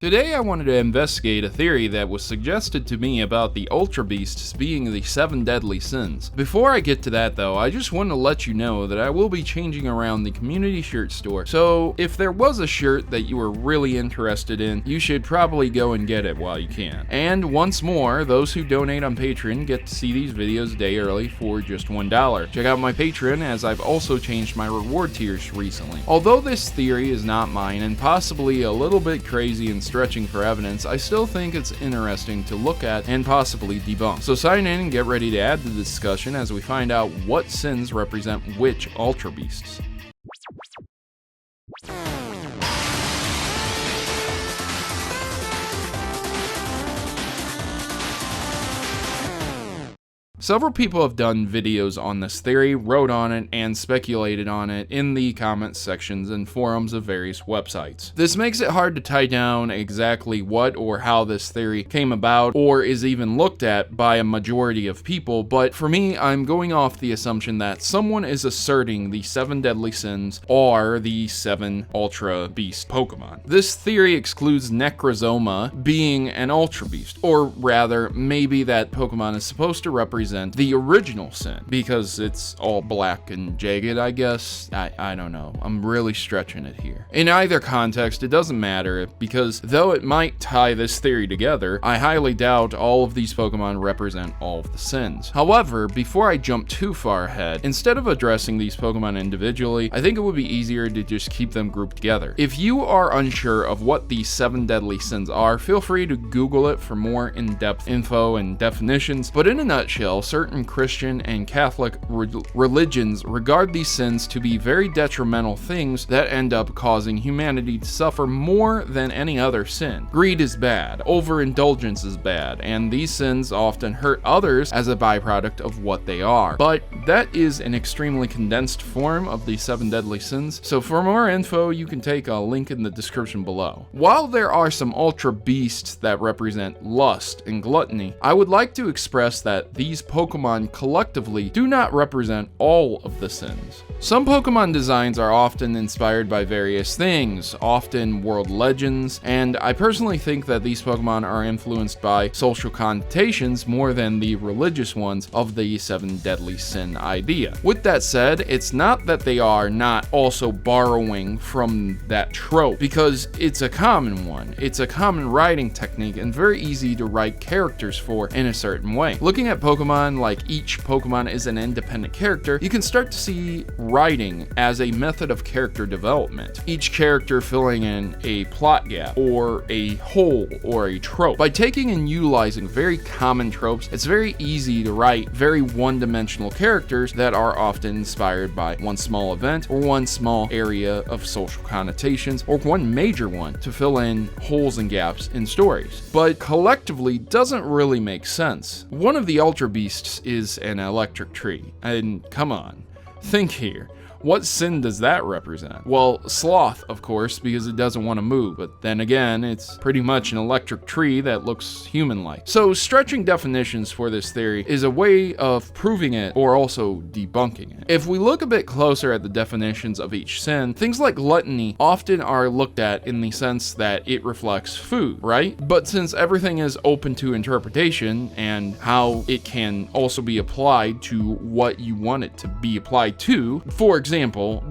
Today I wanted to investigate a theory that was suggested to me about the Ultra Beasts being the 7 deadly sins. Before I get to that though, I just want to let you know that I will be changing around the community shirt store, so if there was a shirt that you were really interested in, you should probably go and get it while you can. And once more, those who donate on Patreon get to see these videos a day early for just $1. Check out my Patreon, as I've also changed my reward tiers recently. Although this theory is not mine and possibly a little bit crazy and stretching for evidence, I still think it's interesting to look at and possibly debunk. So sign in and get ready to add to the discussion as we find out what sins represent which Ultra Beasts. Several people have done videos on this theory, wrote on it, and speculated on it in the comments sections and forums of various websites. This makes it hard to tie down exactly what or how this theory came about or is even looked at by a majority of people, but for me, I'm going off the assumption that someone is asserting the 7 deadly sins are the 7 Ultra Beast Pokemon. This theory excludes Necrozoma being an Ultra Beast, or rather, maybe that Pokemon is supposed to represent the original sin, because it's all black and jagged, I guess. I don't know. I'm really stretching it here. In either context, it doesn't matter, because though it might tie this theory together, I highly doubt all of these Pokemon represent all of the sins. However, before I jump too far ahead, instead of addressing these Pokemon individually, I think it would be easier to just keep them grouped together. If you are unsure of what these 7 deadly sins are, feel free to Google it for more in-depth info and definitions, but in a nutshell, certain Christian and Catholic religions regard these sins to be very detrimental things that end up causing humanity to suffer more than any other sin. Greed is bad, overindulgence is bad, and these sins often hurt others as a byproduct of what they are. But that is an extremely condensed form of the 7 deadly sins, so for more info you can take a link in the description below. While there are some Ultra Beasts that represent lust and gluttony, I would like to express that these Pokemon collectively do not represent all of the sins. Some Pokemon designs are often inspired by various things, often world legends, and I personally think that these Pokemon are influenced by social connotations more than the religious ones of the 7 deadly sin idea. With that said, it's not that they are not also borrowing from that trope, because it's a common one. It's a common writing technique and very easy to write characters for in a certain way. Looking at Pokemon like each Pokemon is an independent character, you can start to see writing as a method of character development, each character filling in a plot gap or a hole or a trope. By taking and utilizing very common tropes, it's very easy to write very one-dimensional characters that are often inspired by one small event or one small area of social connotations or one major one to fill in holes and gaps in stories. But collectively doesn't really make sense. One of the Ultra Beasts is an electric tree, and come on, think here. What sin does that represent? Well, sloth, of course, because it doesn't want to move, but then again, it's pretty much an electric tree that looks human-like. So stretching definitions for this theory is a way of proving it or also debunking it. If we look a bit closer at the definitions of each sin, things like gluttony often are looked at in the sense that it reflects food, right? But since everything is open to interpretation and how it can also be applied to what you want it to be applied to, for example,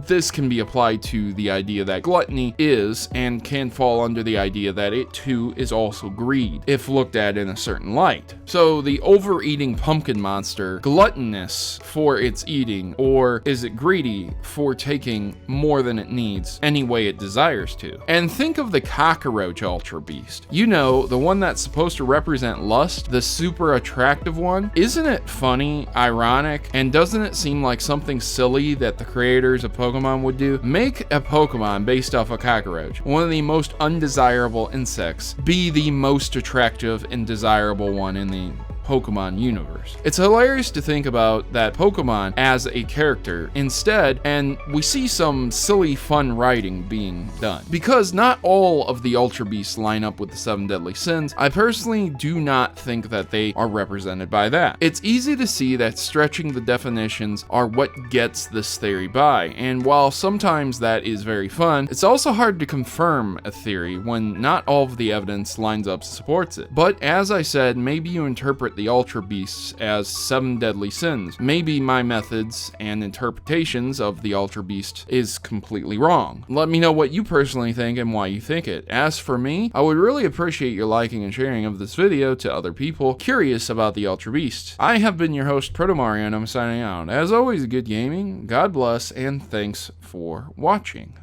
this can be applied to the idea that gluttony is and can fall under the idea that it too is also greed, if looked at in a certain light. So the overeating pumpkin monster, gluttonous for its eating, or is it greedy for taking more than it needs any way it desires to? And think of the cockroach Ultra Beast. You know, the one that's supposed to represent lust, the super attractive one. Isn't it funny, ironic, and doesn't it seem like something silly that the creators of Pokemon would do? Make a Pokemon based off a cockroach, one of the most undesirable insects, be the most attractive and desirable one in the Pokemon universe. It's hilarious to think about that Pokemon as a character instead, and we see some silly fun writing being done. Because not all of the Ultra Beasts line up with the 7 deadly sins, I personally do not think that they are represented by that. It's easy to see that stretching the definitions are what gets this theory by, and while sometimes that is very fun, it's also hard to confirm a theory when not all of the evidence lines up to supports it. But as I said, maybe you interpret the Ultra Beasts as 7 deadly sins. Maybe my methods and interpretations of the Ultra Beast is completely wrong. Let me know what you personally think and why you think it. As for me, I would really appreciate your liking and sharing of this video to other people curious about the Ultra Beast. I have been your host, Protomario, and I'm signing out. As always, good gaming, God bless, and thanks for watching.